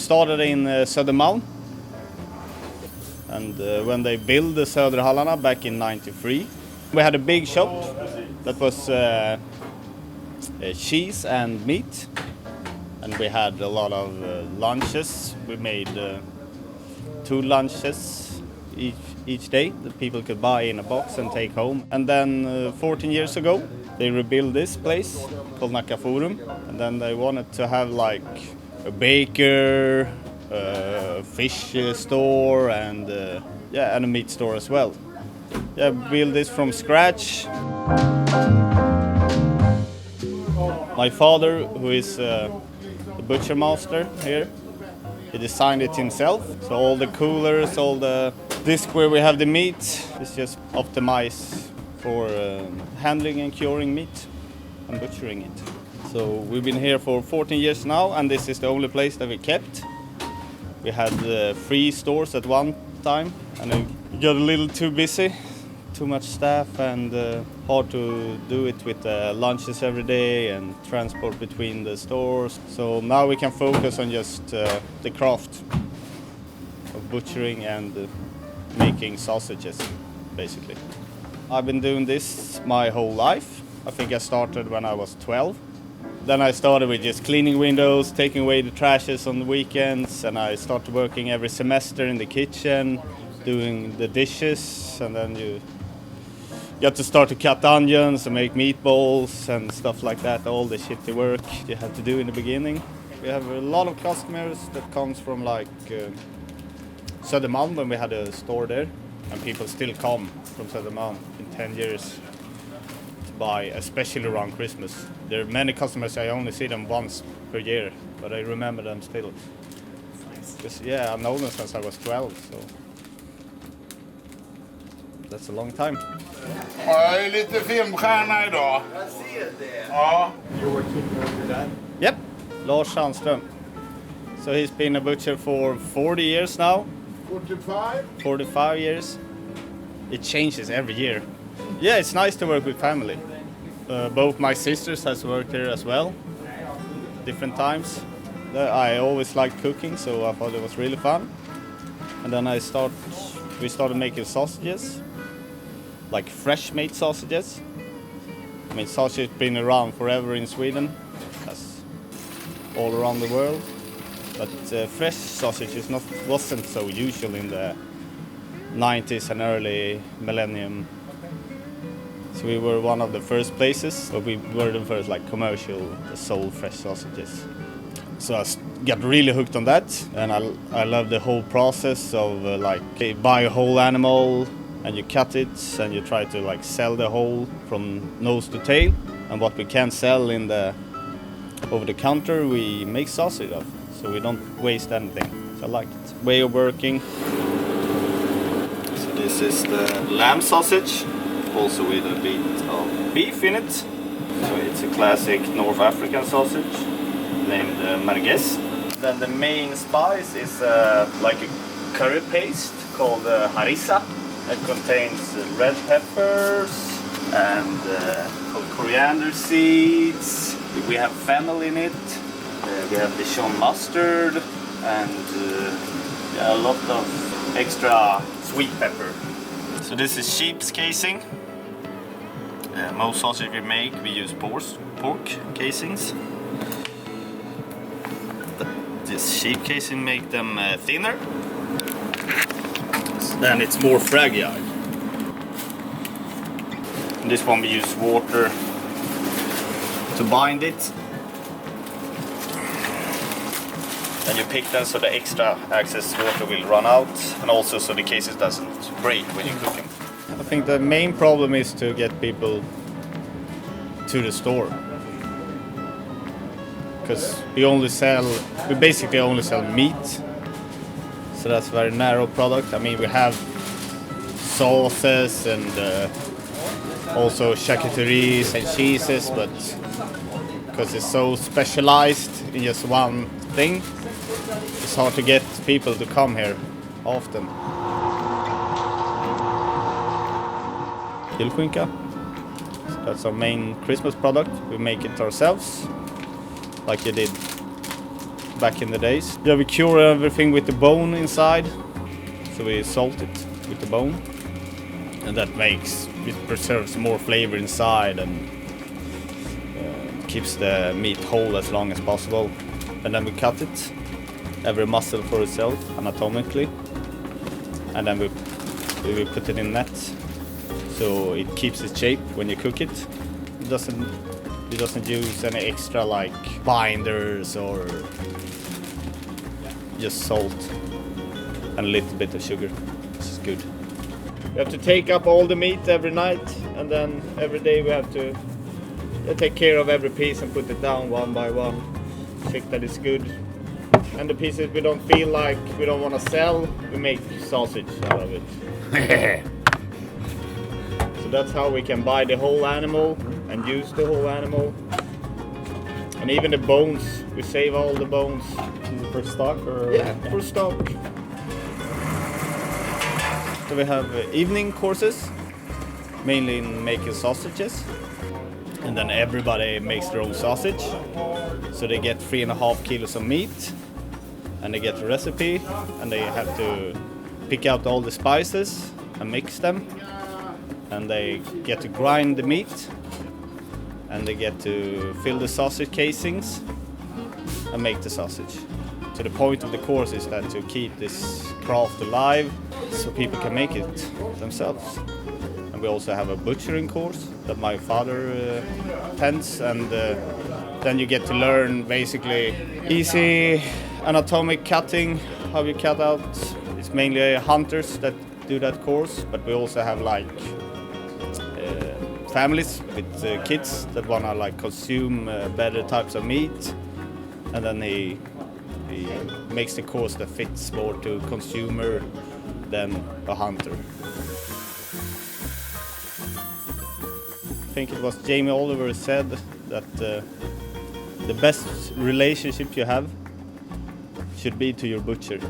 started in Södermalm, and when they built the Söderhallarna back in '93, we had a big shop that was cheese and meat, and we had a lot of lunches. We made 2 lunches each day that people could buy in a box and take home. And then 14 years ago, they rebuilt this place called Nacka Forum, and then they wanted to have like a baker, a fish store, and and a meat store as well. Yeah, build this from scratch. My father, who is the butcher master here, he designed it himself. So all the coolers, all the disc where we have the meat is just optimized for handling and curing meat and butchering it. So we've been here for 14 years now, and this is the only place that we kept. We had 3 stores at one time, and it got a little too busy, too much staff, and hard to do it with lunches every day and transport between the stores. So now we can focus on just the craft of butchering and making sausages, basically. I've been doing this my whole life. I think I started when I was 12. Then I started with just cleaning windows, taking away the trashes on the weekends, and I started working every semester in the kitchen, doing the dishes, and then you got to start to cut onions and make meatballs and stuff like that, all the shitty work you had to do in the beginning. We have a lot of customers that comes from like Södermalm, when we had a store there, and people still come from Södermalm in 10 years to buy, especially around Christmas. There are many customers, I only see them once per year, but I remember them still. Because, yeah, I've known them since I was 12, so that's a long time. Jag är lite filmstjärna idag. Jag ser det. Ja. Joachim over där. Yep, Lars Sandström. So he's been a butcher for 40 years now. 45? 45 years. It changes every year. Yeah, it's nice to work with family. Both my sisters has worked here as well, different times. I always liked cooking, so I thought it was really fun. And then we started making sausages, like fresh made sausages. I mean, sausage has been around forever in Sweden, as all around the world. But fresh sausages wasn't so usual in the 90s and early millennium. So we were one of the first places, but we were the first like commercial sold fresh sausages. So I got really hooked on that, and I love the whole process of like you buy a whole animal and you cut it and you try to like sell the whole from nose to tail. And what we can sell in the over the counter, we make sausage of, so we don't waste anything. So I like it. Way of working. So this is the lamb sausage, also with a bit of beef in it. So it's a classic North African sausage named merguez. Then the main spice is like a curry paste called harissa. It contains red peppers and coriander seeds. We have fennel in it. We have Dijon mustard and a lot of extra sweet pepper. So this is sheep's casing. Most sausage we make, we use pork casings. This sheep casing make them thinner. Then it's more fragile. In this one we use water to bind it. Then you pick them so the extra excess water will run out, and also so the cases doesn't break when you cook them. I think the main problem is to get people to the store, because we basically only sell meat, so that's a very narrow product. I mean, we have sauces and also charcuteries and cheeses, but because it's so specialized in just one thing, it's hard to get people to come here often. Grillskinka. That's our main Christmas product. We make it ourselves, like you did back in the days. Yeah, we cure everything with the bone inside, so we salt it with the bone, and that preserves more flavor inside and keeps the meat whole as long as possible. And then we cut it, every muscle for itself anatomically, and then we put it in nets so it keeps its shape when you cook it. It doesn't use any extra like binders or just salt and a little bit of sugar, which is good. We have to take up all the meat every night, and then every day we have to take care of every piece and put it down one by one, check that it's good. And the pieces we don't feel like we don't want to sell, we make sausage out of it. So that's how we can buy the whole animal and use the whole animal. And even the bones, we save all the bones. For stock or? Yeah, for stock. So we have evening courses, mainly in making sausages. And then everybody makes their own sausage. So they get 3.5 kilos of meat, and they get the recipe, and they have to pick out all the spices and mix them. And they get to grind the meat, and they get to fill the sausage casings and make the sausage. So the point of the course is that to keep this craft alive so people can make it themselves. And we also have a butchering course that my father attends, and then you get to learn basically easy anatomic cutting, how you cut out. It's mainly hunters that do that course, but we also have like families with kids that wanna like consume better types of meat, and then he makes the course that fits more to consumer than a hunter. I think it was Jamie Oliver said that the best relationship you have should be to your butcher.